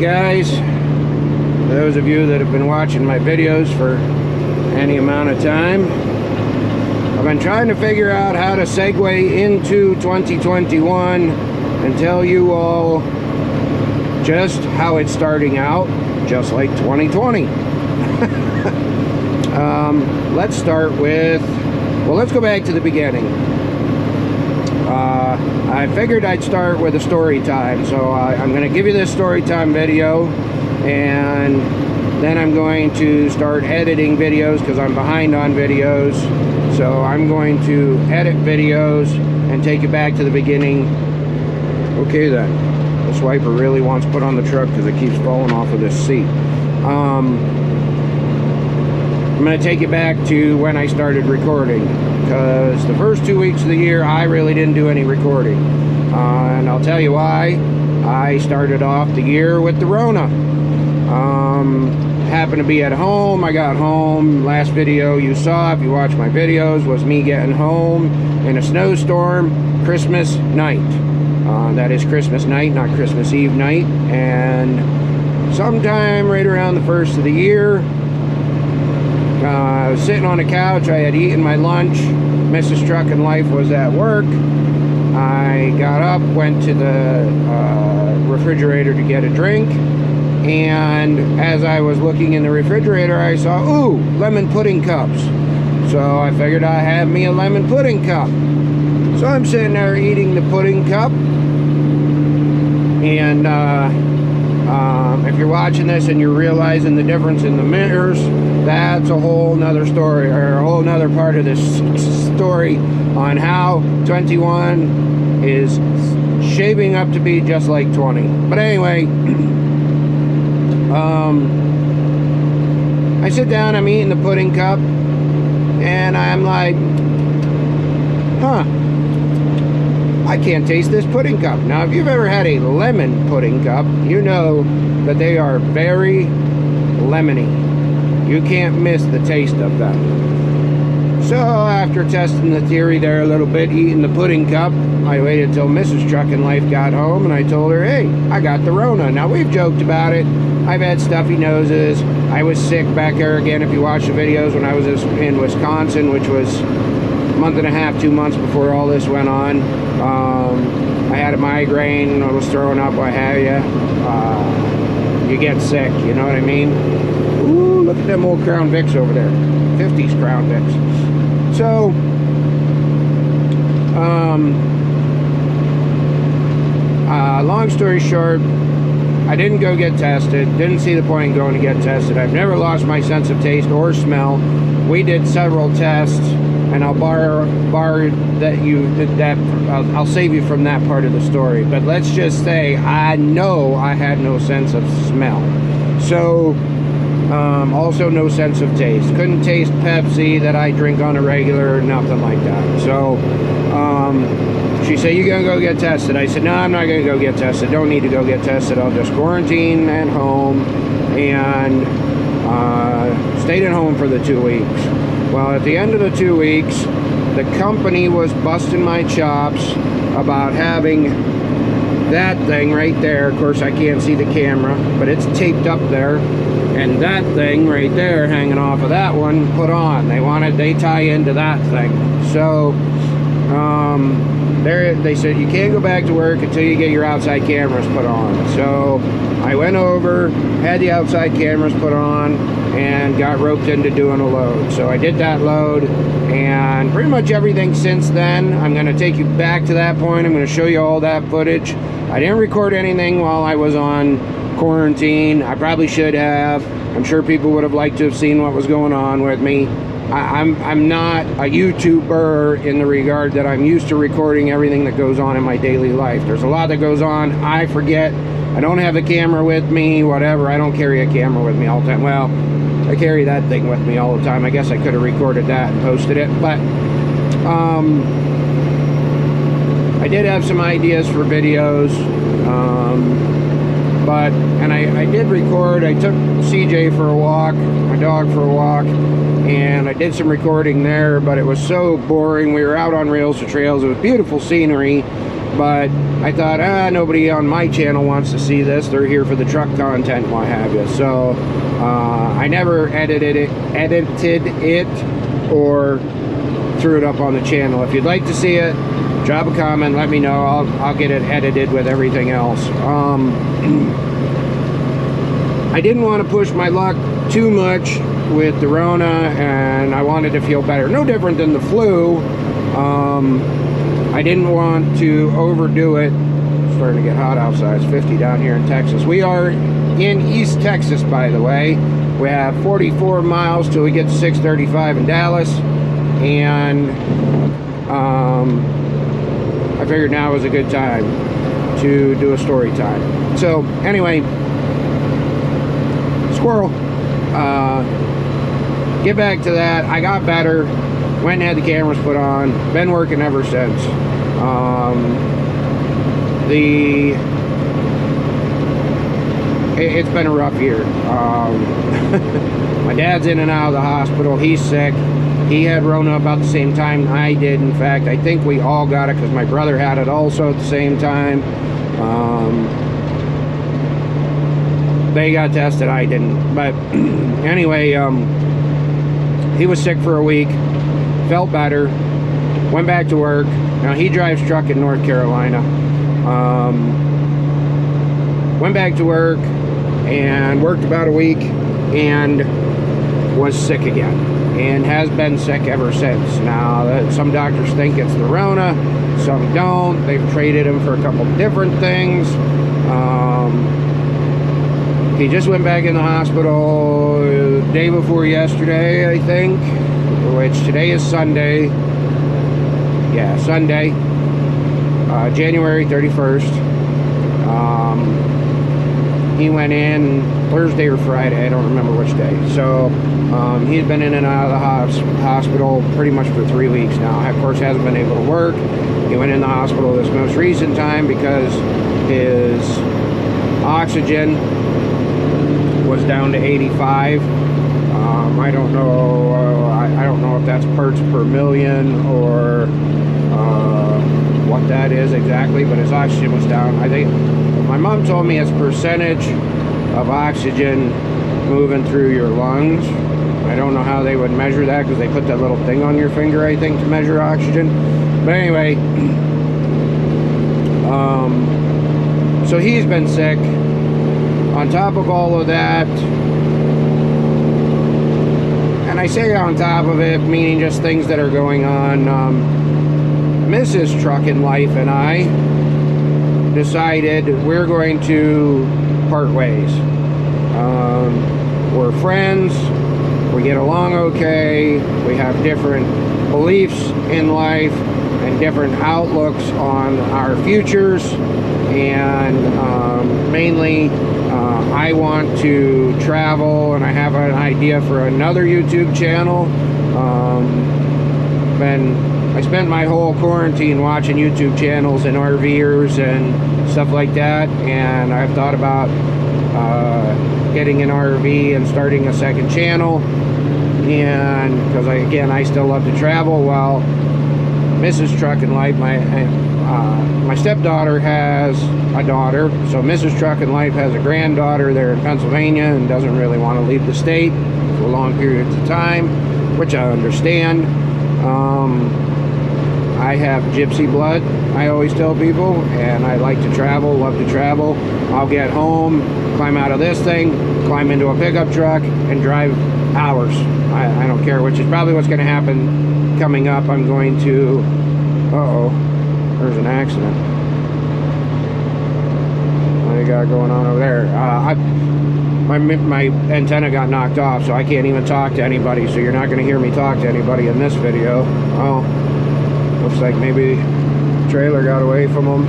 guys, those of you that have been watching my videos for any amount of time, I've been trying to figure out how to segue into 2021 and tell you all just how it's starting out, just like 2020. Let's start with, well, let's go back to the beginning. I figured I'd start with a story time, so I'm going to give you this story time video, and then I'm going to start editing videos because I'm behind on videos. So I'm going to edit videos and take you back to the beginning. Okay then, this wiper really wants put on the truck because it keeps falling off of this seat. I'm going to take you back to when I started recording, because the first 2 weeks of the year I really didn't do any recording, and I'll tell you why. I started off the year with the Rona. Happened to be at home. I got home. Last video you saw, if you watch my videos, was me getting home in a snowstorm Christmas night. That is Christmas night, not Christmas Eve night. And sometime right around the first of the year, I was sitting on a couch. I had eaten my lunch. Mrs. Truckin Life was at work. I got up, went to the refrigerator to get a drink, and as I was looking in the refrigerator, I saw, ooh, lemon pudding cups. So I figured I'd have me a lemon pudding cup. So I'm sitting there eating the pudding cup, and if you're watching this and you're realizing the difference in the mirrors, that's a whole nother story, or a whole nother part of this story on how 21 is shaping up to be just like 20. But anyway, I sit down, I'm eating the pudding cup, and I'm like, I can't taste this pudding cup. Now, if you've ever had a lemon pudding cup, you know that they are very lemony. You can't miss the taste of them. So after testing the theory there a little bit, eating the pudding cup, I waited till Mrs. Truckin Life got home, and I told her, hey, I got the Rona. Now, we've joked about it. I've had stuffy noses. I was sick back there again. If you watch the videos when I was in Wisconsin, which was a month and a half, 2 months before all this went on, I had a migraine. I was throwing up, what have you. You get sick, you know what I mean? Ooh, look at them old Crown Vics over there. 50s Crown Vics. So, long story short, I didn't go get tested. Didn't see the point in going to get tested. I've never lost my sense of taste or smell. We did several tests, and I'll I'll save you from that part of the story. But let's just say I know I had no sense of smell. So, also no sense of taste. Couldn't taste Pepsi that I drink on a regular, nothing like that. So, she said, you gonna go get tested? I said, no, I'm not gonna go get tested. Don't need to go get tested. I'll just quarantine at home, and stayed at home for the 2 weeks. Well, at the end of the 2 weeks, the company was busting my chops about having that thing right there. Of course, I can't see the camera, but it's taped up there, and that thing right there hanging off of that one put on. They tie into that thing. So they said you can't go back to work until you get your outside cameras put on. So I went over, had the outside cameras put on, and got roped into doing a load. So I did that load, and pretty much everything since then, I'm going to take you back to that point. I'm going to show you all that footage. I didn't record anything while I was on quarantine. I probably should have. I'm sure people would have liked to have seen what was going on with me. I'm not a YouTuber in the regard that I'm used to recording everything that goes on in my daily life. There's a lot that goes on. I forget. I don't have a camera with me, whatever. I don't carry a camera with me all the time. Well, I carry that thing with me all the time. I guess I could have recorded that and posted it. But I did have some ideas for videos. I did record. I took CJ for a walk, my dog for a walk, and I did some recording there, but it was so boring. We were out on rails to trails. It was beautiful scenery, but I thought, nobody on my channel wants to see this. They're here for the truck content, what have you. So I never edited it or threw it up on the channel. If you'd like to see it, drop a comment, let me know. I'll get it edited with everything else. I didn't want to push my luck too much with the Rona, and I wanted to feel better. No different than the flu. I didn't want to overdo it. It's starting to get hot outside. It's 50 down here in Texas. We are in East Texas, by the way. We have 44 miles till we get to 635 in Dallas, and I figured now was a good time to do a story time. So anyway, squirrel. Get back to that. I got better. Went and had the cameras put on. Been working ever since. It's been a rough year. My dad's in and out of the hospital. He's sick. He had Rona about the same time I did. In fact, I think we all got it because my brother had it also at the same time. They got tested. I didn't. But anyway, he was sick for a week. Felt better. Went back to work. Now he drives truck in North Carolina. Went back to work and worked about a week and was sick again, and has been sick ever since. Now some doctors think it's the Rona, some don't. They've traded him for a couple different things. He just went back in the hospital the day before yesterday, I think, which today is Sunday. Yeah, Sunday, January 31st. He went in Thursday or Friday, I don't remember which day. So he's been in and out of the hospital pretty much for 3 weeks now. Of course, hasn't been able to work. He went in the hospital this most recent time because his oxygen was down to 85. I don't know. I don't know if that's parts per million or what that is exactly, but his oxygen was down. I think my mom told me it's percentage of oxygen moving through your lungs. I don't know how they would measure that because they put that little thing on your finger, I think, to measure oxygen. But anyway, so he's been sick. On top of all of that, and I say on top of it, meaning just things that are going on, Mrs. Truckin Life and I decided we're going to part ways. We're friends, we get along okay, we have different beliefs in life and different outlooks on our futures, and mainly I want to travel, and I have an idea for another YouTube channel. I spent my whole quarantine watching YouTube channels and RVers and stuff like that, and I've thought about getting an RV and starting a second channel. And because I still love to travel. Well, Mrs. Truckin Life, my stepdaughter has a daughter, so Mrs. Truckin Life has a granddaughter there in Pennsylvania and doesn't really want to leave the state for long periods of time, which I understand. I have gypsy blood, I always tell people, and I like to travel, love to travel. I'll get home, climb out of this thing, climb into a pickup truck, and drive hours. I don't care, which is probably what's going to happen coming up. I'm going to... Uh-oh, there's an accident. What do you got going on over there? My antenna got knocked off, so I can't even talk to anybody, so you're not going to hear me talk to anybody in this video. Oh, looks like maybe the trailer got away from them.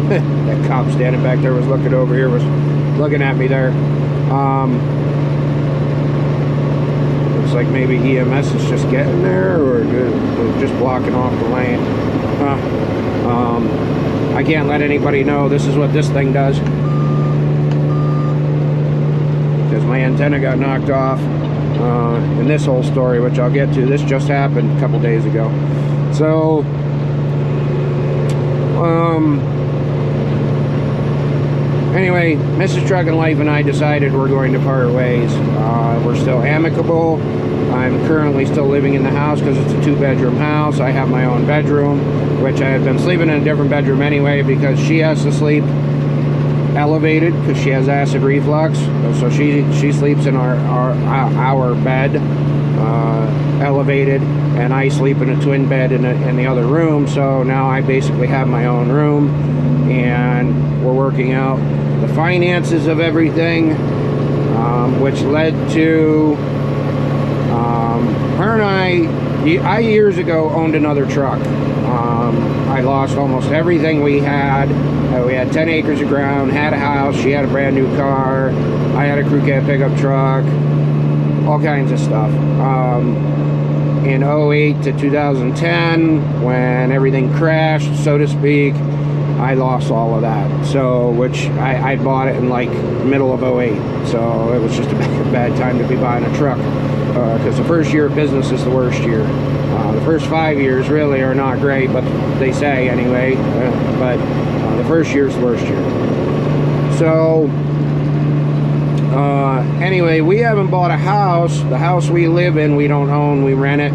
That cop standing back there was looking over here, was looking at me there. Looks like maybe EMS is just getting there, or just blocking off the lane. I can't let anybody know this is what this thing does, because my antenna got knocked off in this whole story, which I'll get to. This just happened a couple days ago. So Anyway, Mrs. Truckin Life and I decided we're going to part ways. We're still amicable. I'm currently still living in the house because it's a 2-bedroom house. I have my own bedroom, which I had been sleeping in a different bedroom anyway because she has to sleep elevated because she has acid reflux. So she sleeps in our bed, elevated, and I sleep in a twin bed in the other room. So now I basically have my own room, and we're working out the finances of everything, which led to her and I years ago owned another truck. I lost almost everything we had. We had 10 acres of ground, had a house, she had a brand new car, I had a crew cab pickup truck, all kinds of stuff. In 08 to 2010, when everything crashed, so to speak, I lost all of that. So, which I bought it in like middle of 08. So it was just a bad time to be buying a truck. Because the first year of business is the worst year. The first 5 years really are not great, but they say anyway. But the first year is the worst year. So, anyway, we haven't bought a house. The house we live in, we don't own. We rent it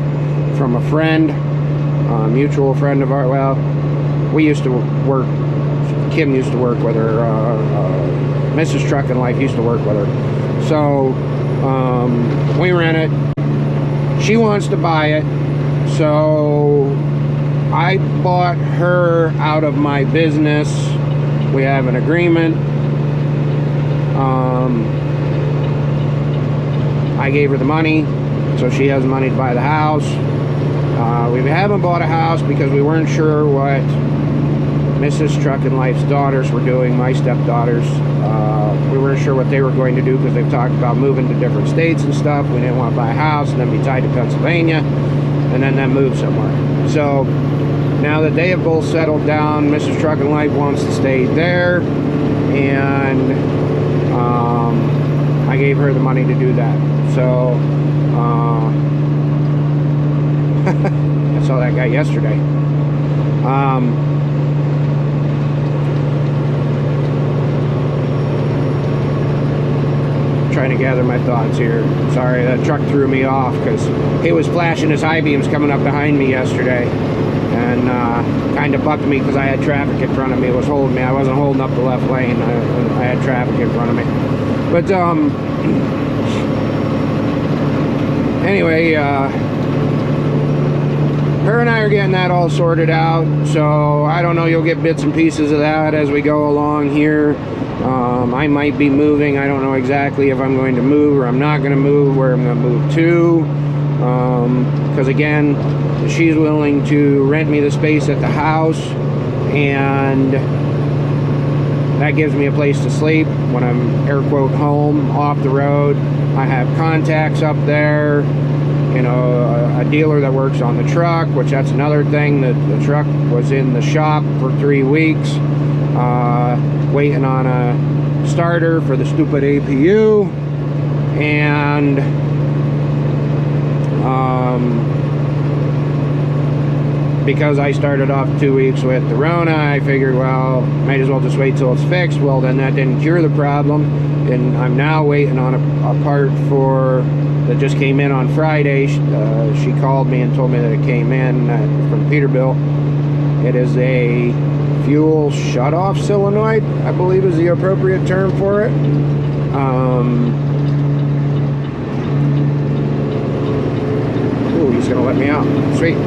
from a friend, a mutual friend of ours. Well, we used to work, Kim used to work with her, Mrs. Truckin Life used to work with her. So, we rent it. She wants to buy it. So, I bought her out of my business. We have an agreement. I gave her the money, so she has money to buy the house. We haven't bought a house because we weren't sure what Mrs. Truckin Life's daughters were doing, my stepdaughters. We weren't sure what they were going to do because they've talked about moving to different states and stuff. We didn't want to buy a house and then be tied to Pennsylvania and then move somewhere. So now that they have both settled down, Mrs. Truckin Life wants to stay there, and I gave her the money to do that. So I saw that guy yesterday. Trying to gather my thoughts here. Sorry, that truck threw me off because he was flashing his high beams coming up behind me yesterday, and kind of bucked me because I had traffic in front of me. It was holding me. I wasn't holding up the left lane. I had traffic in front of me. But anyway, her and I are getting that all sorted out. So I don't know. You'll get bits and pieces of that as we go along here. I might be moving. I don't know exactly if I'm going to move or I'm not going to move, where I'm going to move to. Because again, she's willing to rent me the space at the house, and that gives me a place to sleep when I'm air quote home, off the road. I have contacts up there, you know, a dealer that works on the truck, which that's another thing. The truck was in the shop for 3 weeks, waiting on a starter for the stupid APU, and because I started off 2 weeks with the Rona, I figured, well, might as well just wait till it's fixed. Well, then that didn't cure the problem, and I'm now waiting on a part for that just came in on Friday. She called me and told me that it came in from Peterbilt. It is a fuel shutoff solenoid, I believe is the appropriate term for it. Ooh, he's gonna let me out. Sweet.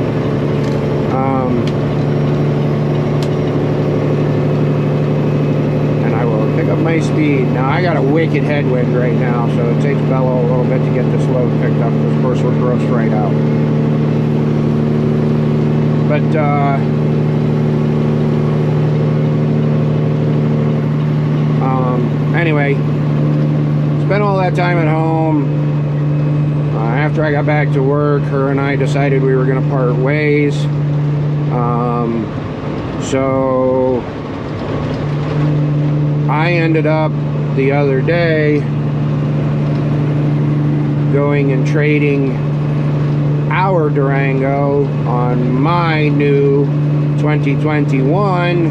And I will pick up my speed. Now I got a wicked headwind right now, so it takes Bella a little bit to get this load picked up. Of course, we're grossed right out. But anyway, spent all that time at home. After I got back to work, her and I decided we were going to part ways. So I ended up the other day going and trading our Durango on my new 2021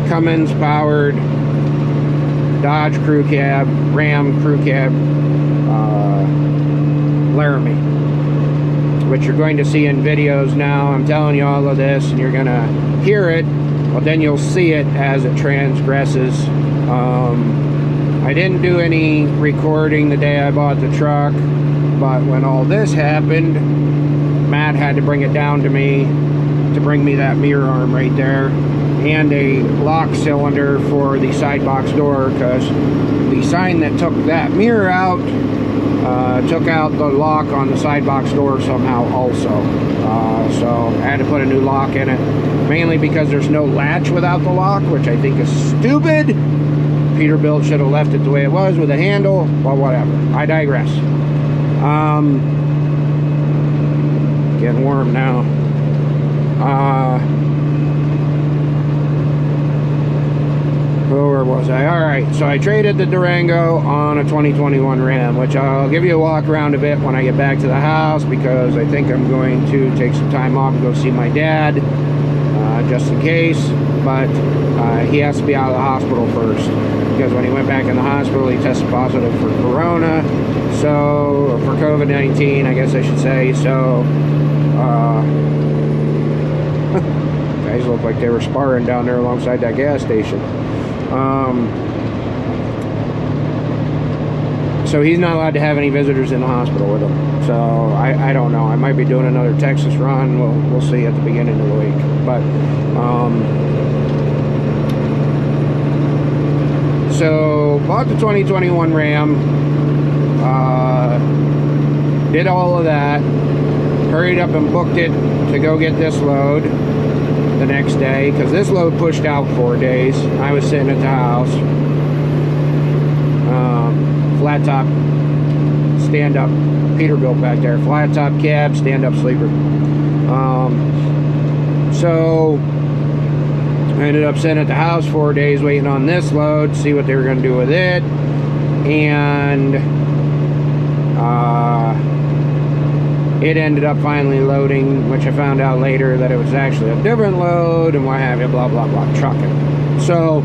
Cummins powered Dodge crew cab, Ram crew cab Laramie, which you're going to see in videos now. I'm telling you all of this and you're gonna hear it, but then you'll see it as it transgresses. I didn't do any recording the day I bought the truck, but when all this happened, Matt had to bring it down to me to bring me that mirror arm right there and a lock cylinder for the side box door, because the sign that took that mirror out took out the lock on the side box door somehow also. So I had to put a new lock in it, mainly because there's no latch without the lock, which I think is stupid. Peterbilt should have left it the way it was with a handle, but whatever. I digress. Getting warm now. Where was I? Alright, so I traded the Durango on a 2021 Ram, which I'll give you a walk around a bit when I get back to the house, because I think I'm going to take some time off and go see my dad, just in case. But he has to be out of the hospital first, because when he went back in the hospital, he tested positive for Rona, so for COVID-19, I guess I should say. So guys look like they were sparring down there alongside that gas station. So he's not allowed to have any visitors in the hospital with him. So I don't know. I might be doing another Texas run. We'll see at the beginning of the week. But so bought the 2021 Ram. Did all of that. Hurried up and booked it to go get this load the next day, because this load pushed out 4 days. I was sitting at the house. Flat top, stand up, Peterbilt back there. Flat top cab, stand up sleeper. So I ended up sitting at the house 4 days waiting on this load, see what they were going to do with it. And it ended up finally loading, which I found out later that it was actually a different load and what have you, blah blah blah, trucking. So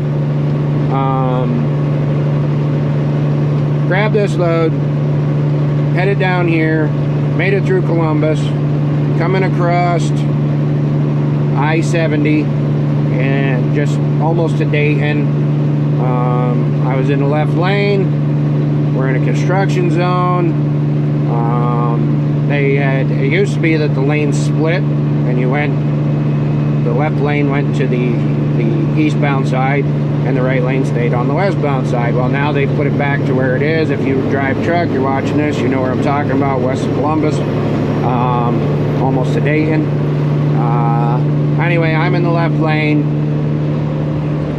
grabbed this load, headed down here, made it through Columbus, coming across I-70 and just almost to Dayton. I was in the left lane. We're in a construction zone. It used to be that the lanes split and the left lane went to the eastbound side and the right lane stayed on the westbound side. Well, now they've put it back to where it is. If you drive truck, you're watching this, you know where I'm talking about, west of Columbus, almost to Dayton. Anyway, I'm in the left lane,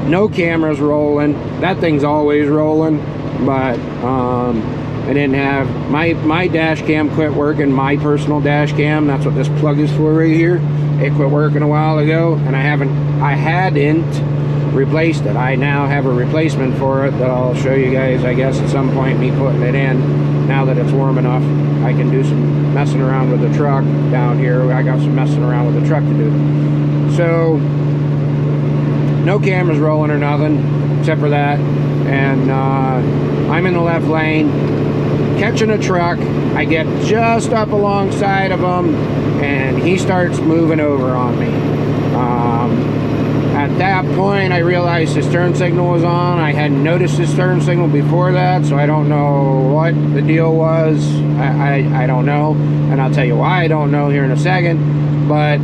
no cameras rolling. That thing's always rolling, but I didn't have my dash cam quit working. My personal dash cam, that's what this plug is for right here. It quit working a while ago, and I hadn't replaced it. I now have a replacement for it that I'll show you guys, I guess, at some point, me putting it in. Now that it's warm enough, I can do some messing around with the truck down here. I got some messing around with the truck to do. So no cameras rolling or nothing except for that, and I'm in the left lane catching a truck. I get just up alongside of him and he starts moving over on me. At that point I realized his turn signal was on. I hadn't noticed his turn signal before that, so I don't know what the deal was. I don't know, and I'll tell you why I don't know here in a second. But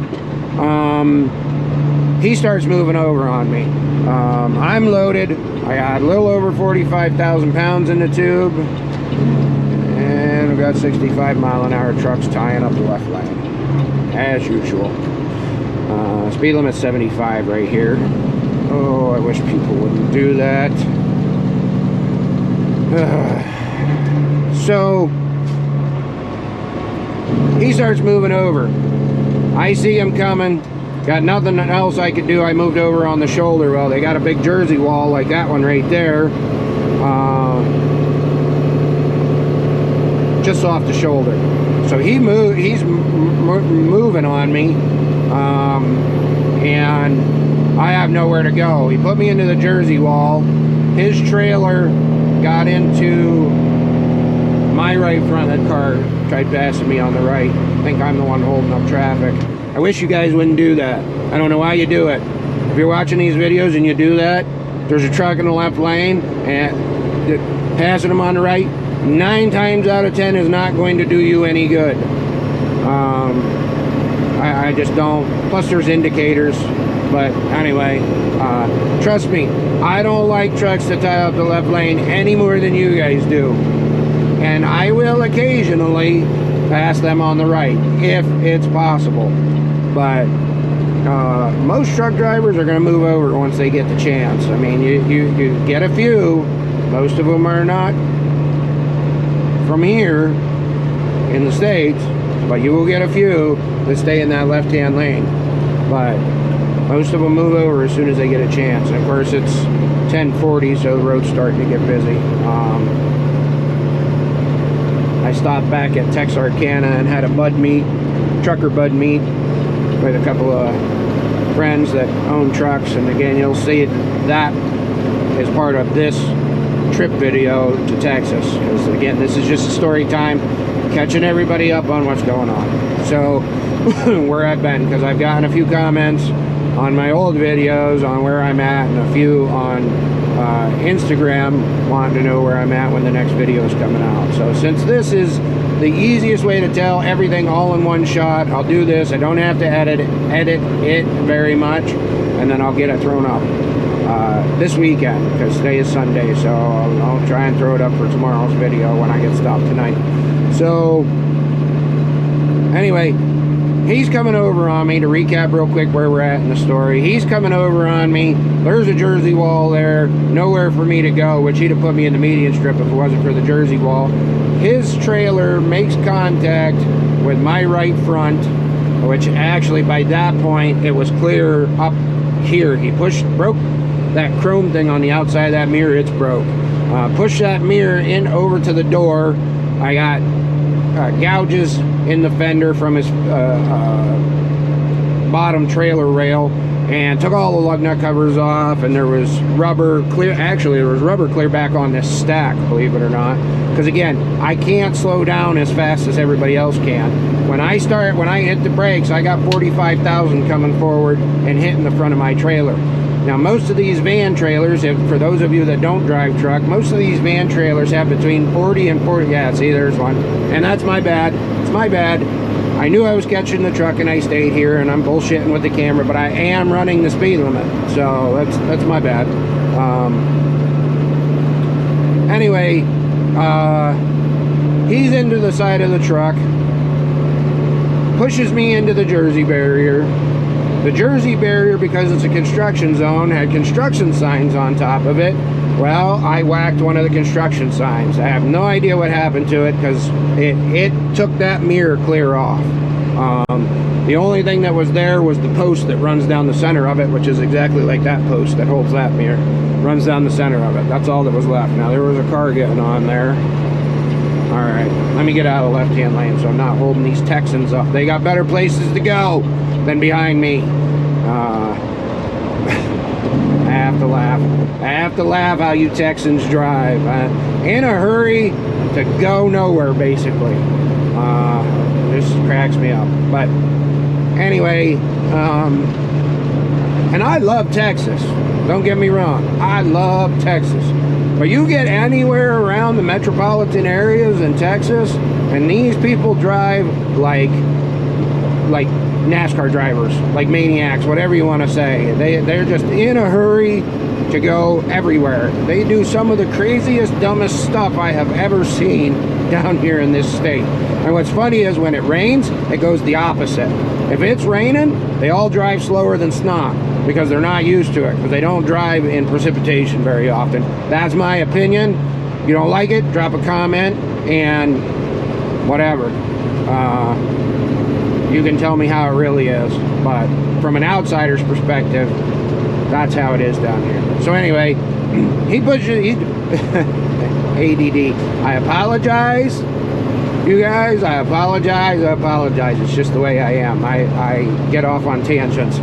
he starts moving over on me. I'm loaded. I got a little over 45,000 pounds in the tube, and we've got 65-mile-an-hour trucks tying up the left lane as usual. Speed limit 75 right here. Oh, I wish people wouldn't do that. So he starts moving over. I see him coming. Got nothing else I could do. I moved over on the shoulder. Well, they got a big Jersey wall like that one right there. just off the shoulder. So he's moving on me, and I have nowhere to go. He put me into the Jersey wall. His trailer got into my right front. That car tried passing me on the right. I think I'm the one holding up traffic. I wish you guys wouldn't do that. I don't know why you do it. If you're watching these videos and you do that, there's a truck in the left lane and passing them on the right, 9 times out of 10 is not going to do you any good. I just don't. Plus there's indicators. But anyway, trust me, I don't like trucks that tie up the left lane any more than you guys do. And I will occasionally pass them on the right if it's possible. But most truck drivers are going to move over once they get the chance. I mean, you get a few. Most of them are not from here in the States, but you will get a few that stay in that left-hand lane. But most of them move over as soon as they get a chance. And of course, it's 10:40, so the road's starting to get busy. I stopped back at Texarkana and had a bud meet, trucker bud meet, with a couple of friends that own trucks. And again, you'll see that as part of this trip video to Texas. Because again, this is just a story time, catching everybody up on what's going on. So where I've been, because I've gotten a few comments on my old videos on where I'm at, and a few on Instagram wanting to know where I'm at when the next video is coming out. So since this is the easiest way to tell everything all in one shot, I'll do this. I don't have to edit it very much, and then I'll get it thrown up this weekend, because today is Sunday. So I'll try and throw it up for tomorrow's video when I get stopped tonight. So anyway, he's coming over on me. To recap real quick where we're at in the story, he's coming over on me. There's a Jersey wall there, nowhere for me to go, which he'd have put me in the median strip if it wasn't for the Jersey wall. His trailer makes contact with my right front, which actually by that point it was clear up here. He broke that chrome thing on the outside of that mirror. It's broke. Pushed that mirror in over to the door. I got gouges in the fender from his bottom trailer rail, and took all the lug nut covers off, and there was rubber clear. Actually, there was rubber clear back on this stack, believe it or not, because again, I can't slow down as fast as everybody else can. When I hit the brakes, I got 45,000 coming forward and hitting the front of my trailer. Now, most of these van trailers, for those of you that don't drive truck, most of these van trailers have between 40 and 40. Yeah, see, there's one. And that's my bad. It's my bad. I knew I was catching the truck and I stayed here, and I'm bullshitting with the camera, but I am running the speed limit. So that's my bad. Anyway, he's into the side of the truck, pushes me into the Jersey barrier. The Jersey barrier, because it's a construction zone, had construction signs on top of it. Well, I whacked one of the construction signs. I have no idea what happened to it, because it took that mirror clear off. The only thing that was there was the post that runs down the center of it, which is exactly like that post that holds that mirror. Runs down the center of it. That's all that was left. Now, there was a car getting on there. Alright, let me get out of the left-hand lane so I'm not holding these Texans up. They got better places to go than behind me. I have to laugh. I have to laugh how you Texans drive. In a hurry to go nowhere, basically. This cracks me up. But anyway, and I love Texas. Don't get me wrong. I love Texas. But you get anywhere around the metropolitan areas in Texas, and these people drive like NASCAR drivers, like maniacs, whatever you want to say. They're just in a hurry to go everywhere. They do some of the craziest, dumbest stuff I have ever seen down here in this state. And what's funny is when it rains, it goes the opposite. If it's raining, they all drive slower than snot, because they're not used to it, because they don't drive in precipitation very often. That's my opinion. If you don't like it, drop a comment and whatever. You can tell me how it really is, but from an outsider's perspective, that's how it is down here. So anyway, he pushes, ADD. I apologize You guys, I apologize. It's just the way I am. I get off on tangents.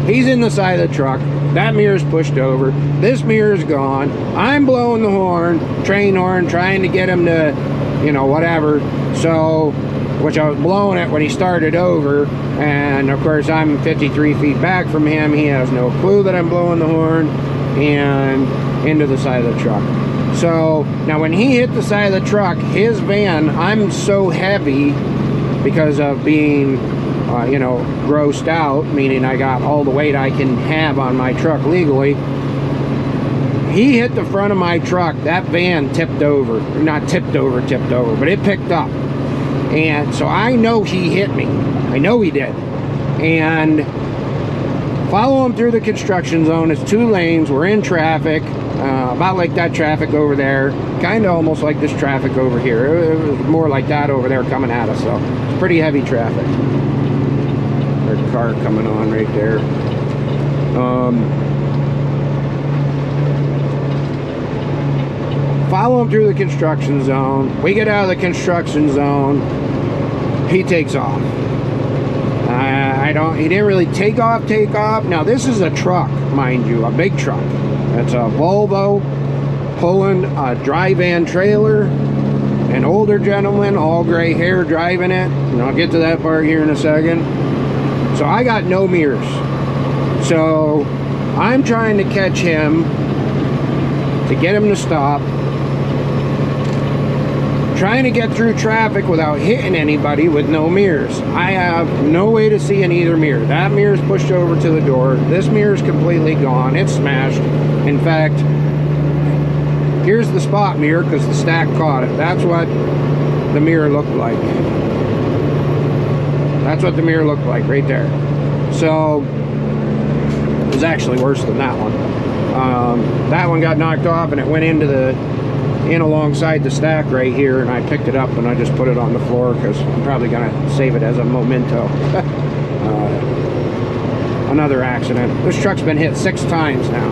He's in the side of the truck. That mirror's pushed over. This mirror's gone. I'm blowing the horn, train horn, trying to get him to, you know, whatever. So, which I was blowing it when he started over. And of course, I'm 53 feet back from him. He has no clue that I'm blowing the horn. And into the side of the truck. So now when he hit the side of the truck, his van, I'm so heavy because of being you know, grossed out, meaning I got all the weight I can have on my truck legally. He hit the front of my truck. That van tipped over. Not tipped over, but it picked up. And so I know he hit me. I know he did. And follow him through the construction zone. It's 2 lanes. We're in traffic. About like that traffic over there. Kind of almost like this traffic over here. It was more like that over there coming at us. So it's pretty heavy traffic. There's a car coming on right there. Follow him through the construction zone. We get out of the construction zone. He takes off. He didn't really take off. Now this is a truck, mind you, a big truck. It's a Volvo pulling a dry van trailer. An older gentleman, all gray hair, driving it. And I'll get to that part here in a second. So I got no mirrors. So I'm trying to catch him to get him to stop. Trying to get through traffic without hitting anybody with no mirrors. I have no way to see in either mirror. That mirror's pushed over to the door. This mirror's completely gone. It's smashed. In fact, here's the spot mirror because the stack caught it. That's what the mirror looked like. That's what the mirror looked like right there. So it was actually worse than that one. That one got knocked off and it went into alongside the stack right here, and I picked it up and I just put it on the floor because I'm probably gonna save it as a memento. Another accident. This truck's been hit 6 times now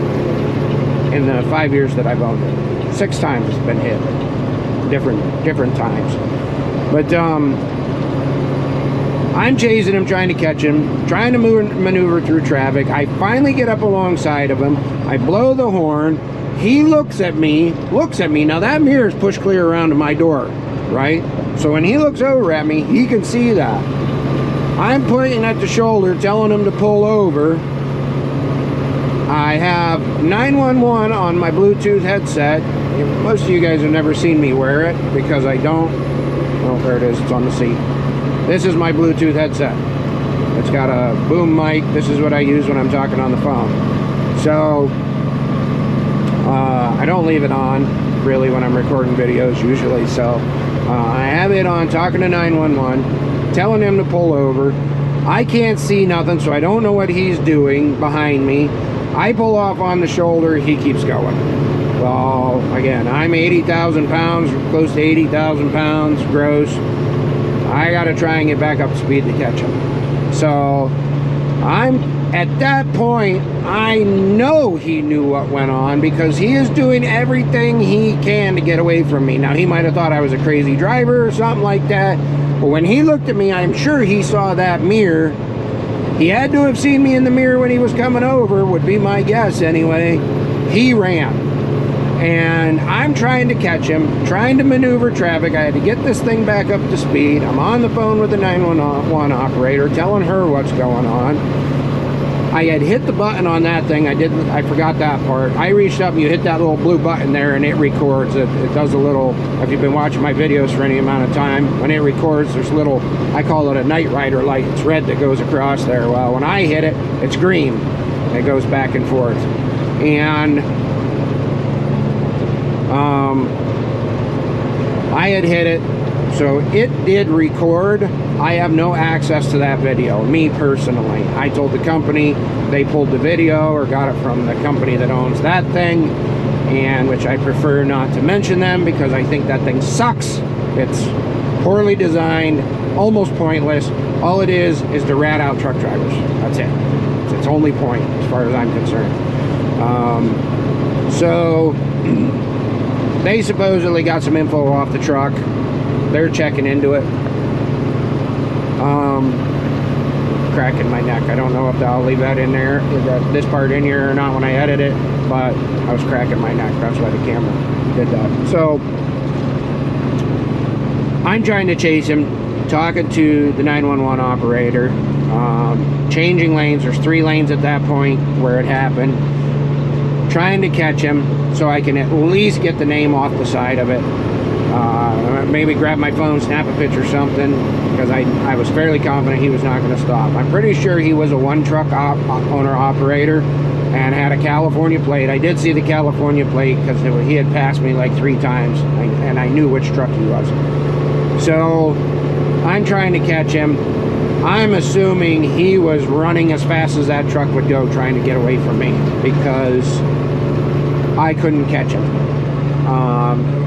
in the 5 years that I've owned it. 6 times it's been hit, different times. But I'm chasing him, trying to catch him, trying to maneuver through traffic. I finally get up alongside of him. I blow the horn. He looks at me. Now that mirror is pushed clear around to my door, right? So when he looks over at me, he can see that. I'm pointing at the shoulder, telling him to pull over. I have 911 on my Bluetooth headset. Most of you guys have never seen me wear it because I don't. Oh, there it is. It's on the seat. This is my Bluetooth headset. It's got a boom mic. This is what I use when I'm talking on the phone. So I don't leave it on really when I'm recording videos usually. So I have it on, talking to 911, telling him to pull over. I can't see nothing, so I don't know what he's doing behind me. I pull off on the shoulder. He keeps going. Well, again, I'm 80,000 pounds, close to 80,000 pounds gross. I got to try and get back up to speed to catch him. So at that point, I know he knew what went on because he is doing everything he can to get away from me. Now, he might have thought I was a crazy driver or something like that, but when he looked at me, I'm sure he saw that mirror. He had to have seen me in the mirror when he was coming over, would be my guess anyway. He ran. And I'm trying to catch him, trying to maneuver traffic. I had to get this thing back up to speed. I'm on the phone with the 911 operator, telling her what's going on. I had hit the button on that thing. I forgot that part. I reached up and you hit that little blue button there and it records. It does a little, if you've been watching my videos for any amount of time, when it records, there's a little, I call it a night rider light. It's red that goes across there. Well, when I hit it, it's green. It goes back and forth. And I had hit it, so it did record. I have no access to that video, me personally. I told the company, they pulled the video or got it from the company that owns that thing, and which I prefer not to mention them because I think that thing sucks. It's poorly designed, almost pointless. All it is to rat out truck drivers. That's it. It's its only point as far as I'm concerned. So they supposedly got some info off the truck. They're checking into it. Cracking my neck. I don't know if I'll leave that in there, this part in here or not when I edit it, but I was cracking my neck. That's why the camera did that. So I'm trying to chase him, talking to the 911 operator, changing lanes. There's 3 lanes at that point where it happened, trying to catch him so I can at least get the name off the side of it. Maybe grab my phone, snap a picture or something, because I was fairly confident he was not going to stop. I'm pretty sure he was a one truck owner operator and had a California plate. I did see the California plate because he had passed me like 3 times, and I knew which truck he was. So I'm trying to catch him. I'm assuming he was running as fast as that truck would go, trying to get away from me, because I couldn't catch him.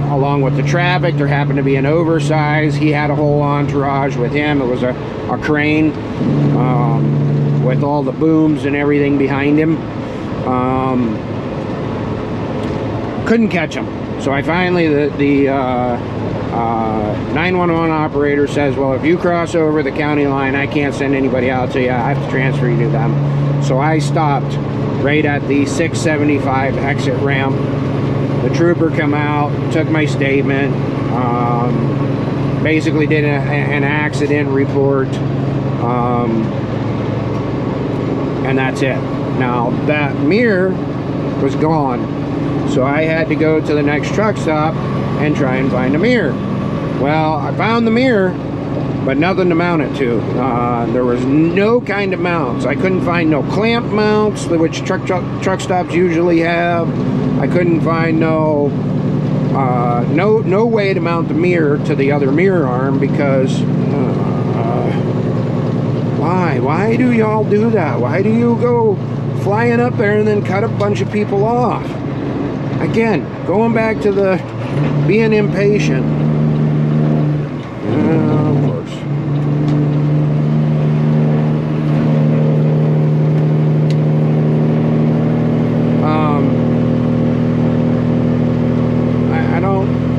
Along with the traffic, there happened to be an oversize. He had a whole entourage with him. It was a crane with all the booms and everything behind him. Couldn't catch him. So I finally, the 911 operator says, well, if you cross over the county line, I can't send anybody out to you. I have to transfer you to them. So I stopped right at the 675 exit ramp. The trooper come out, took my statement, basically did an accident report, and that's it. Now, that mirror was gone, so I had to go to the next truck stop and try and find a mirror. Well, I found the mirror, but nothing to mount it to. There was no kind of mounts. I couldn't find no clamp mounts, which truck stops usually have. I couldn't find no way to mount the mirror to the other mirror arm, because why do y'all do that? Why do you go flying up there and then cut a bunch of people off? Again, going back to the being impatient. Of course.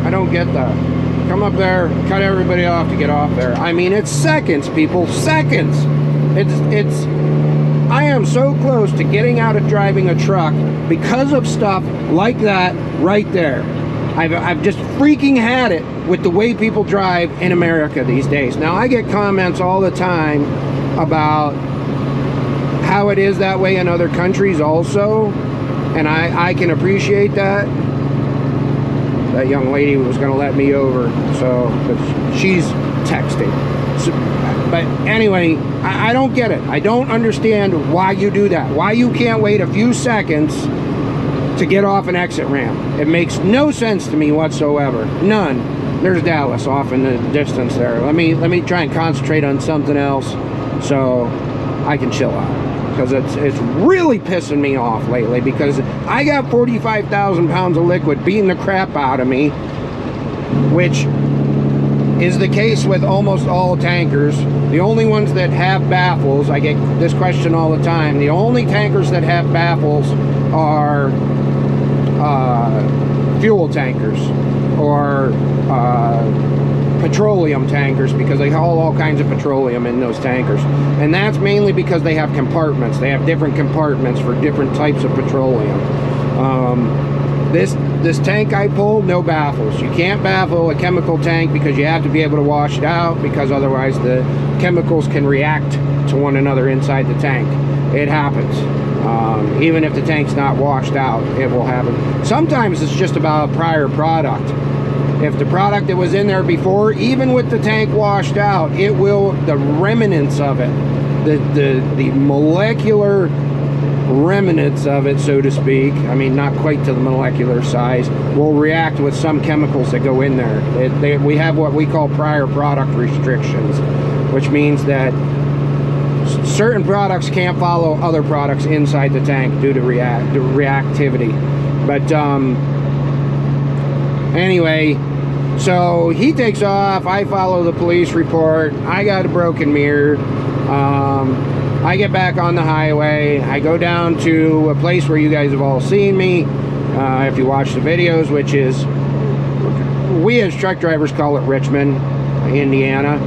I don't get that. Come up there, cut everybody off to get off there. I mean, it's seconds, people, seconds. It's I am so close to getting out of driving a truck because of stuff like that right there. I've just freaking had it with the way people drive in America these days. Now, I get comments all the time about how it is that way in other countries also, and I can appreciate that. That young lady was going to let me over, so she's texting. So, but anyway, I don't get it. I don't understand why you do that. Why you can't wait a few seconds to get off an exit ramp. It makes no sense to me whatsoever. None. There's Dallas off in the distance there. Let me try and concentrate on something else so I can chill out, because it's really pissing me off lately, because I got 45,000 pounds of liquid beating the crap out of me, which is the case with almost all tankers. The only ones that have baffles, I get this question all the time, the only tankers that have baffles are fuel tankers or petroleum tankers, because they haul all kinds of petroleum in those tankers, and that's mainly because they have compartments. They have different compartments for different types of petroleum. This tank I pulled, no baffles. You can't baffle a chemical tank because you have to be able to wash it out, because otherwise the chemicals can react to one another inside the tank. It happens. Even if the tank's not washed out, it will happen. Sometimes it's just about a prior product. If the product that was in there before, even with the tank washed out, it will, the remnants of it, the molecular remnants of it, so to speak, I mean, not quite to the molecular size, will react with some chemicals that go in there. We have what we call prior product restrictions, which means that certain products can't follow other products inside the tank due to reactivity. But anyway, so he takes off. I follow the police report. I got a broken mirror. I get back on the highway. I go down to a place where you guys have all seen me, if you watch the videos, which is we as truck drivers call it Richmond, Indiana.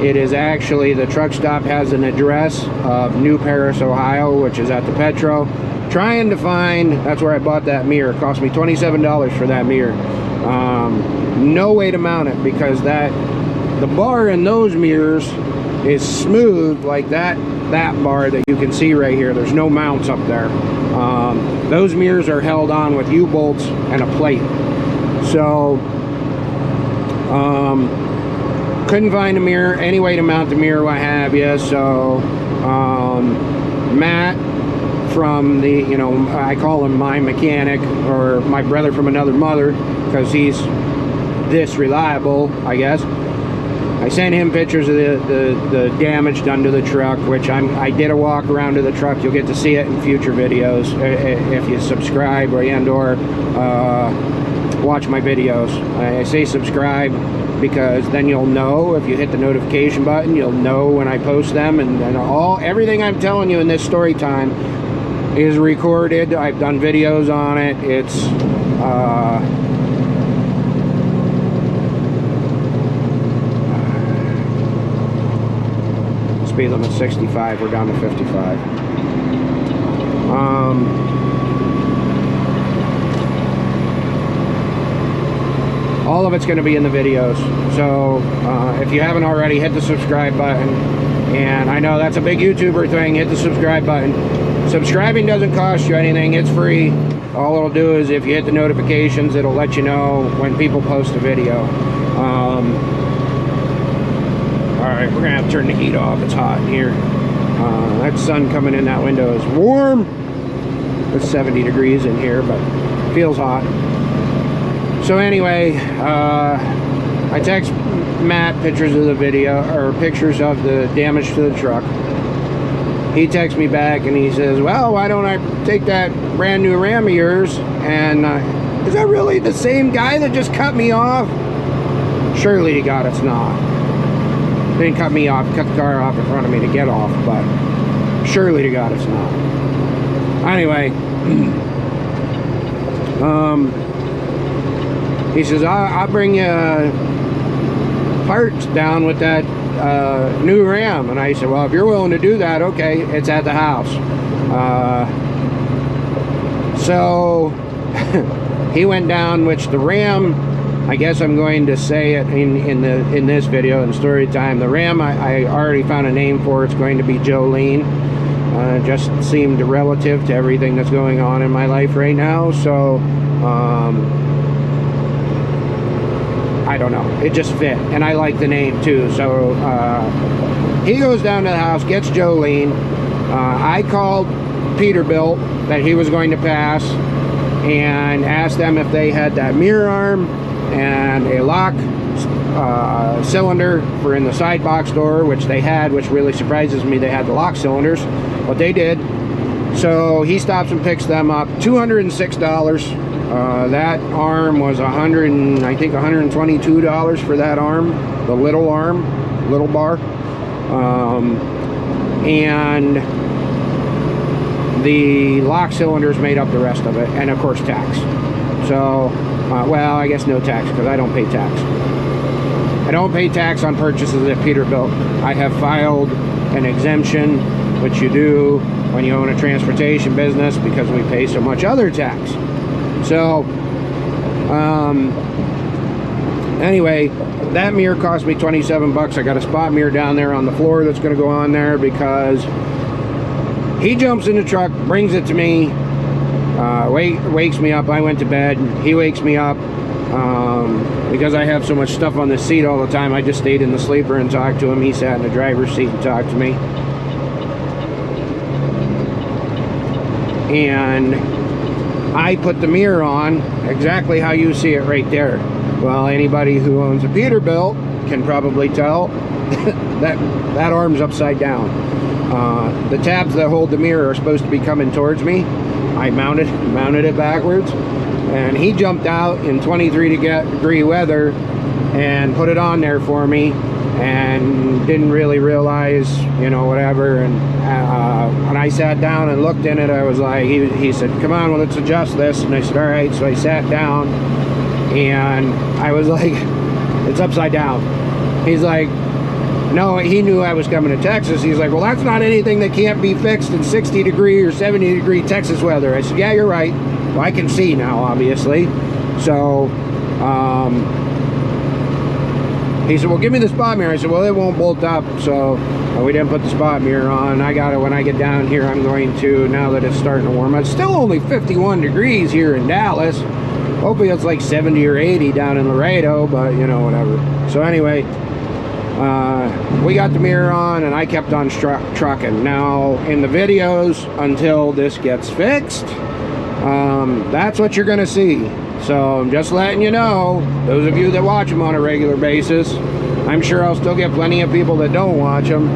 It is actually, the truck stop has an address of New Paris, Ohio, which is at the Petro. Trying to find, that's where I bought that mirror. It cost me $27 for that mirror. No way to mount it, because the bar in those mirrors is smooth like that bar that you can see right here. There's no mounts up there. Those mirrors are held on with U-bolts and a plate. So couldn't find a mirror, any way to mount the mirror, what have you. So Matt from the, you know, I call him my mechanic, or my brother from another mother, because he's this reliable, I guess. I sent him pictures of the damage done to the truck, which I did a walk around to the truck. You'll get to see it in future videos if you subscribe or watch my videos. I say subscribe because then you'll know. If you hit the notification button, you'll know when I post them, and everything I'm telling you in this story time is recorded. I've done videos on it. It's speed limit 65, we're down to 55. All of it's going to be in the videos, so if you haven't already, hit the subscribe button. And I know that's a big YouTuber thing, hit the subscribe button. Subscribing doesn't cost you anything, it's free. All it'll do is, if you hit the notifications, it'll let you know when people post a video. Alright, we're gonna have to turn the heat off. It's hot in here. That sun coming in that window is warm. It's 70 degrees in here, but feels hot. So anyway, I text Matt pictures of the video, or pictures of the damage to the truck. He texts me back and he says, well, why don't I take that brand new Ram of yours? And is that really the same guy that just cut me off? Surely to God it's not. They didn't cut me off, cut the car off in front of me to get off, but surely to God it's not. Anyway, he says, I'll bring you parts down with that new Ram. And I said, well, if you're willing to do that, okay, it's at the house. So he went down, which the Ram, I guess I'm going to say it in this video, in story time. The Ram, I already found a name for. It's going to be Jolene. Just seemed relative to everything that's going on in my life right now. So I don't know, it just fit, and I like the name too. So he goes down to the house, gets Jolene. I called Peterbilt that he was going to pass and asked them if they had that mirror arm and a lock cylinder for in the side box door, which they had, which really surprises me. They had the lock cylinders, but they did. So he stops and picks them up. $206. That arm was I think $122 for that arm, the little arm, little bar, and the lock cylinders made up the rest of it, and of course tax. So well, I guess no tax, because I don't pay tax. I don't pay tax on purchases at Peterbilt. I have filed an exemption, which you do when you own a transportation business, because we pay so much other tax. So anyway, that mirror cost me 27 bucks. I got a spot mirror down there on the floor that's going to go on there, because he jumps in the truck, brings it to me, wakes me up. I went to bed. He wakes me up. Because I have so much stuff on the seat all the time, I just stayed in the sleeper and talked to him. He sat in the driver's seat and talked to me. And I put the mirror on exactly how you see it right there. Well, anybody who owns a Peterbilt can probably tell that arm's upside down. The tabs that hold the mirror are supposed to be coming towards me. I mounted it backwards, and he jumped out in 23-degree weather and put it on there for me, and didn't really realize, you know, whatever. And when I sat down and looked in it, I was like, he said, come on, well, let's adjust this. And I said, all right. So I sat down, And I was like, it's upside down. He's like, no, he knew I was coming to Texas. He's like, well, that's not anything that can't be fixed in 60 degree or 70 degree Texas weather. I said, yeah, you're right. Well, I can see now, obviously. So he said, well, give me the spot mirror. I said, well, it won't bolt up. So we didn't put the spot mirror on. I got it when I get down here. I'm going to, now that it's starting to warm up. It's still only 51 degrees here in Dallas. Hopefully it's like 70 or 80 down in Laredo, but you know, whatever. So anyway, we got the mirror on and I kept on trucking. Now in the videos, until this gets fixed, that's what you're gonna see. So I'm just letting you know, those of you that watch them on a regular basis, I'm sure I'll still get plenty of people that don't watch them.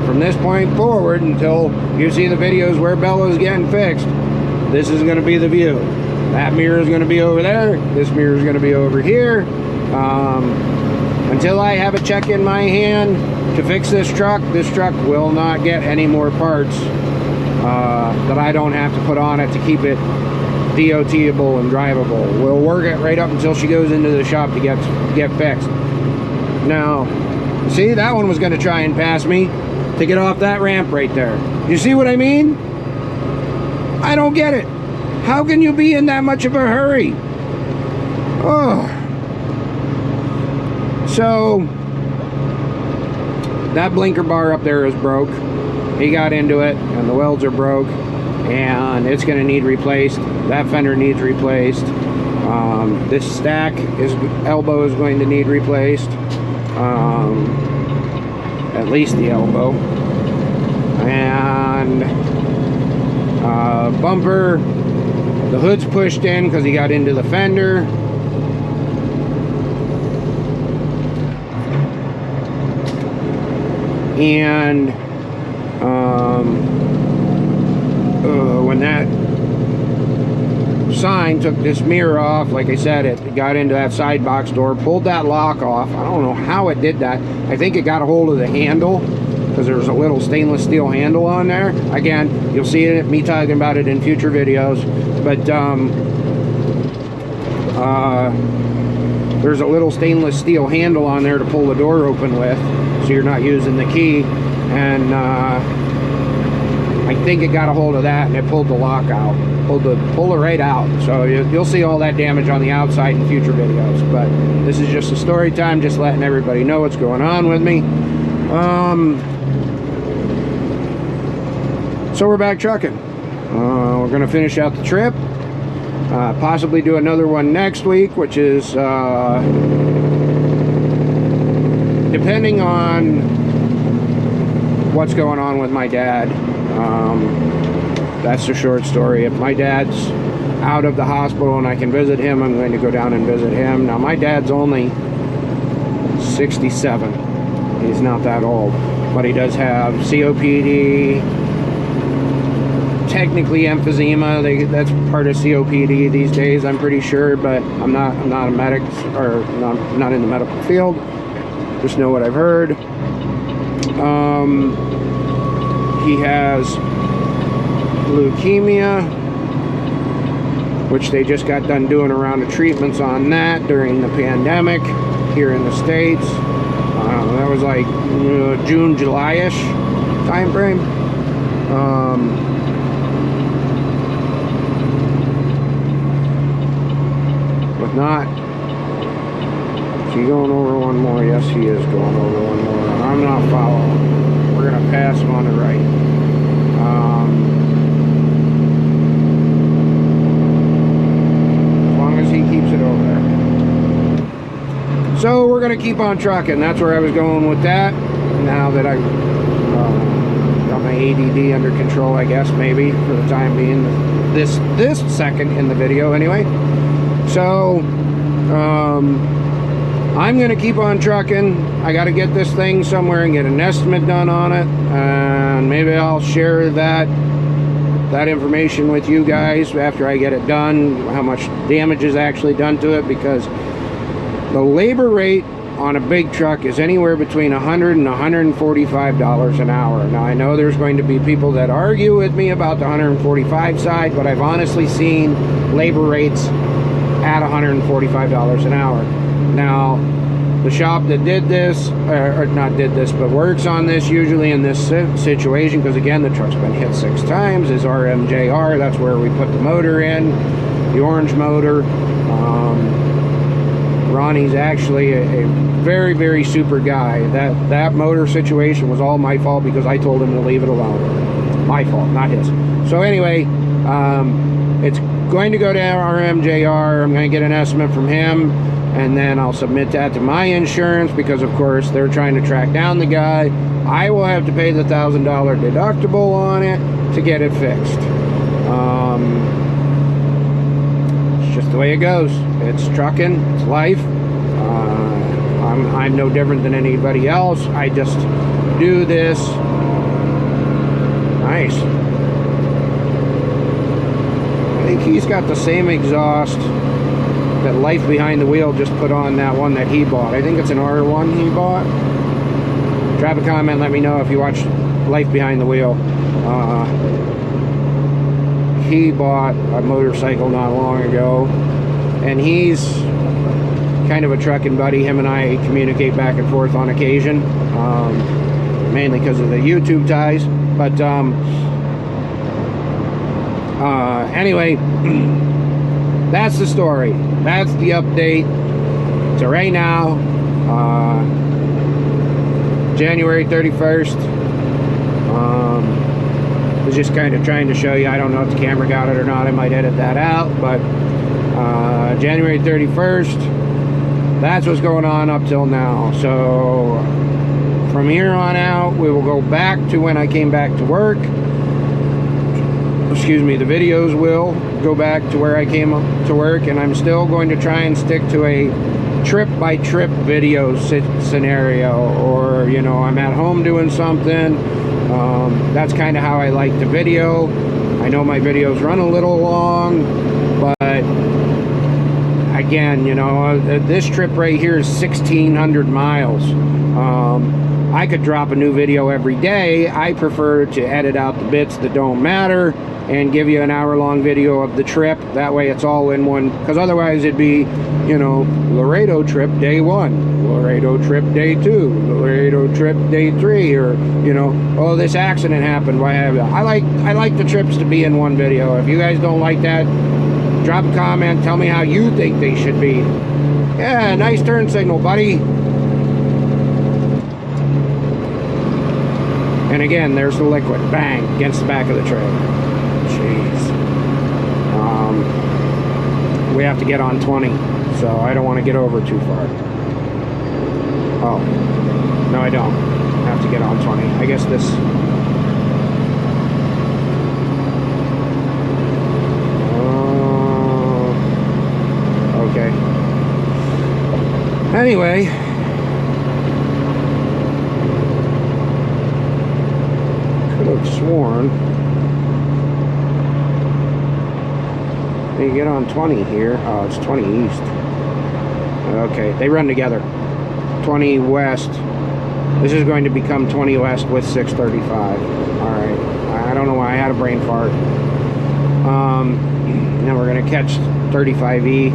From this point forward, until you see the videos where Bella's getting fixed, this is gonna be the view. That mirror is gonna be over there, this mirror is gonna be over here. Until I have a check in my hand to fix this truck will not get any more parts that I don't have to put on it to keep it DOT-able and drivable. We'll work it right up until she goes into the shop to get fixed. Now, see, that one was going to try and pass me to get off that ramp right there. You see what I mean? I don't get it. How can you be in that much of a hurry? Oh. So that blinker bar up there is broke. He got into it and the welds are broke and it's going to need replaced. That fender needs replaced. This stack elbow is going to need replaced. At least the elbow. And bumper, the hood's pushed in because he got into the fender. And when that sign took this mirror off, like I said, it got into that side box door, pulled that lock off. I don't know how it did that. I think it got a hold of the handle because there's a little stainless steel handle on there. Again, you'll see it, me talking about it in future videos, but there's a little stainless steel handle on there to pull the door open with, so you're not using the key. And I think it got a hold of that and it pulled the lock out, pulled it right out. So you'll see all that damage on the outside in future videos, but this is just a story time, just letting everybody know what's going on with me. So we're back trucking. We're gonna finish out the trip, possibly do another one next week, which is depending on what's going on with my dad. That's the short story. If my dad's out of the hospital and I can visit him, I'm going to go down and visit him. Now my dad's only 67. He's not that old, but he does have COPD, technically emphysema. That's part of COPD these days, I'm pretty sure, but I'm not a medic, or not in the medical field. Just know what I've heard. He has leukemia, which they just got done doing a round of treatments on that during the pandemic here in the States. That was like June, July-ish time frame. But not. Is he going over one more? Yes, he is going over one more. I'm not following. We're going to pass him on the right. As long as he keeps it over there. So we're going to keep on trucking. That's where I was going with that. Now that I've got my ADD under control, I guess, maybe, for the time being. This second in the video, anyway. So, I'm going to keep on trucking. I got to get this thing somewhere and get an estimate done on it, and maybe I'll share that information with you guys after I get it done, how much damage is actually done to it, because the labor rate on a big truck is anywhere between $100 and $145 an hour. Now I know there's going to be people that argue with me about the 145 side, but I've honestly seen labor rates at $145 an hour. Now, the shop that did this, or not did this, but works on this usually in this situation, because again, the truck's been hit 6 times, is RMJR. That's where we put the motor in, the orange motor. Ronnie's actually a very, very super guy. That motor situation was all my fault because I told him to leave it alone. My fault, not his. So anyway, it's going to go to RMJR. I'm going to get an estimate from him, and then I'll submit that to my insurance, because of course they're trying to track down the guy. I will have to pay the $1,000 deductible on it to get it fixed. It's just the way it goes. It's trucking, it's life. I'm no different than anybody else. I just do this. Nice. I think he's got the same exhaust that Life Behind the Wheel just put on that one that he bought. I think it's an R1 he bought. Drop a comment, let me know if you watched Life Behind the Wheel. He bought a motorcycle not long ago, and he's kind of a trucking buddy. Him and I communicate back and forth on occasion, mainly because of the YouTube ties. But anyway, that's the story. That's the update. So right now, January 31st. Was just kind of trying to show you. I don't know if the camera got it or not. I might edit that out. But January 31st, that's what's going on up till now. So from here on out, we will go back to when I came back to work. Excuse me, the videos will go back to where I came up to work, and I'm still going to try and stick to a trip-by-trip video scenario, or, you know, I'm at home doing something. That's kind of how I like the video. I know my videos run a little long, but again, you know, this trip right here is 1,600 miles. I could drop a new video every day. I prefer to edit out the bits that don't matter and give you an hour-long video of the trip. That way it's all in one, because otherwise it'd be, you know, Laredo trip day 1, Laredo trip day 2, Laredo trip day 3, or, you know, oh, this accident happened. Why have I like the trips to be in one video. If you guys don't like that, drop a comment, tell me how you think they should be. Yeah, nice turn signal, buddy. And again, there's the liquid, bang, against the back of the trailer. Jeez. We have to get on 20, so I don't want to get over too far. Oh, no, I don't have to get on 20. I guess this... okay. Anyway, could have sworn you get on 20 here. Oh, it's 20 east. Okay, they run together. 20 west. This is going to become 20 west with 635. Alright. I don't know why I had a brain fart. Now we're going to catch 35E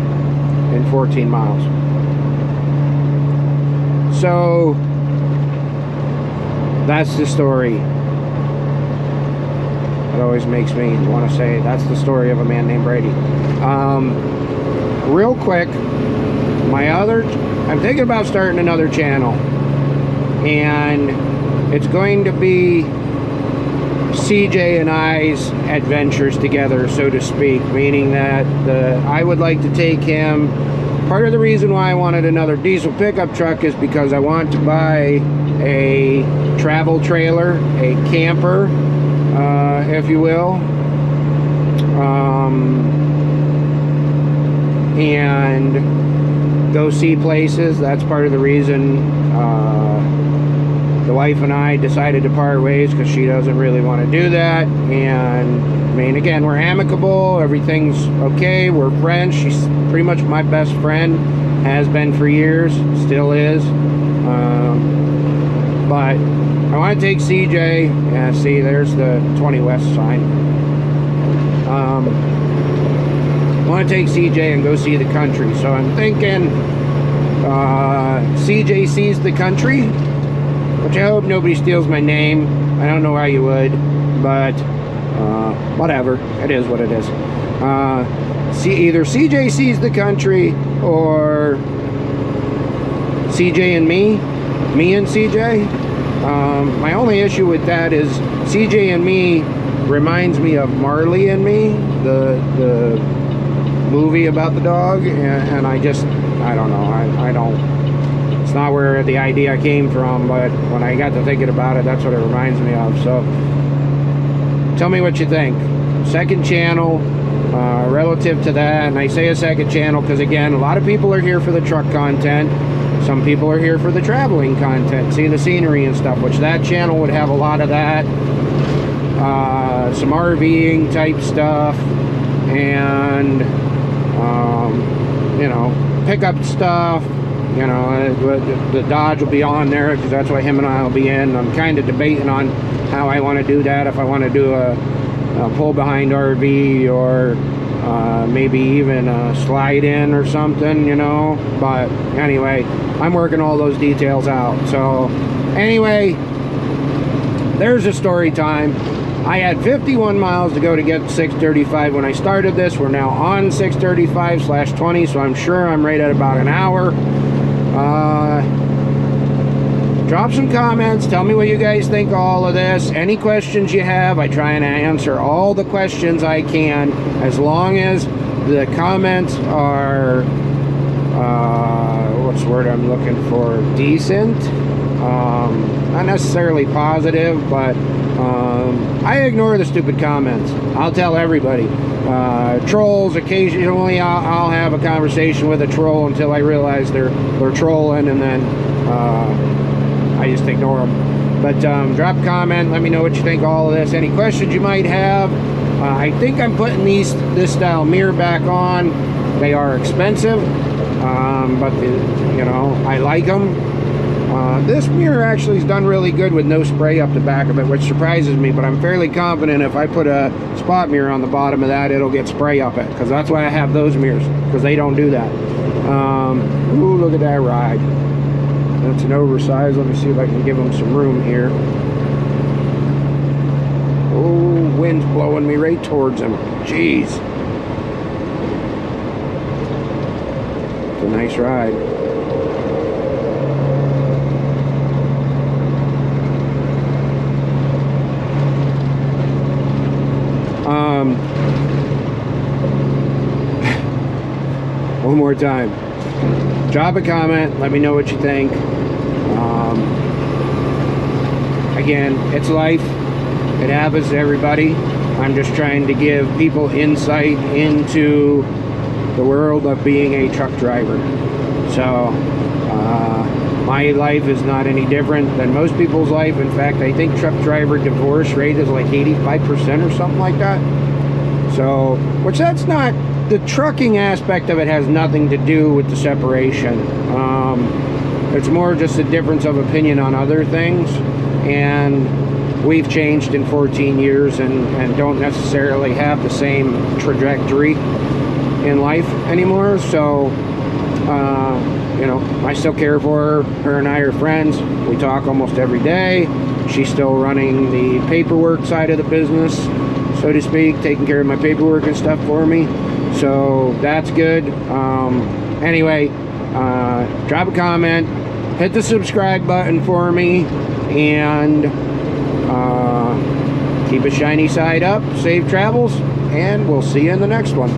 in 14 miles. So that's the story. It always makes me want to say that's the story of a man named Brady. Real quick, I'm thinking about starting another channel, and it's going to be CJ and I's adventures together, so to speak, meaning that I would like to take him. Part of the reason why I wanted another diesel pickup truck is because I want to buy a travel trailer, a camper, if you will, and go see places. That's part of the reason the wife and I decided to part ways, because she doesn't really want to do that. And I mean, again, we're amicable, everything's okay, we're friends. She's pretty much my best friend, has been for years, still is. But I want to take CJ. Yeah, see, there's the 20 West sign. want to take CJ and go see the country. So I'm thinking CJ sees the country, which I hope nobody steals my name. I don't know how you would, but whatever. It is what it is. Either CJ sees the country or CJ and me and CJ. My only issue with that is CJ and me reminds me of Marley and Me, the movie about the dog, and I don't know. I don't. It's not where the idea came from, but when I got to thinking about it, that's what it reminds me of. So, tell me what you think. Second channel, relative to that, and I say a second channel because, again, a lot of people are here for the truck content. Some people are here for the traveling content, see the scenery and stuff, which that channel would have a lot of that. Some RVing type stuff, and you know, pickup stuff. You know, the Dodge will be on there because that's what him and I will be in. I'm kind of debating on how I want to do that. If I want to do a pull behind RV, or maybe even a slide in or something, you know. But anyway, I'm working all those details out. So anyway, there's a story time. I had 51 miles to go to get 635 when I started this. We're now on 635/20, so I'm sure I'm right at about an hour. Drop some comments. Tell me what you guys think of all of this. Any questions you have, I try and answer all the questions I can, as long as the comments are, what's the word I'm looking for? Decent. Not necessarily positive, but I ignore the stupid comments. I'll tell everybody. Trolls, occasionally I'll have a conversation with a troll until I realize they're trolling, and then I just ignore them. But drop a comment, let me know what you think of all of this. Any questions you might have. I think I'm putting this style mirror back on. They are expensive, but you know, I like them. This mirror actually is done really good with no spray up the back of it, which surprises me, but I'm fairly confident if I put a spot mirror on the bottom of that, it'll get spray up it, because that's why I have those mirrors, because they don't do that. Ooh, look at that ride. That's an oversized. Let me see if I can give them some room here. Oh, wind's blowing me right towards them. Jeez. It's a nice ride. One more time, drop a comment, let me know what you think. Again, it's life, it happens to everybody. I'm just trying to give people insight into the world of being a truck driver. So my life is not any different than most people's life. In fact, I think truck driver divorce rate is like 85% or something like that. So, which that's not, the trucking aspect of it has nothing to do with the separation. It's more just a difference of opinion on other things, and we've changed in 14 years and don't necessarily have the same trajectory in life anymore. So you know, I still care for her and I are friends. We talk almost every day. She's still running the paperwork side of the business, so to speak, taking care of my paperwork and stuff for me. So that's good. Anyway, drop a comment, hit the subscribe button for me, and keep a shiny side up. Safe travels, and we'll see you in the next one.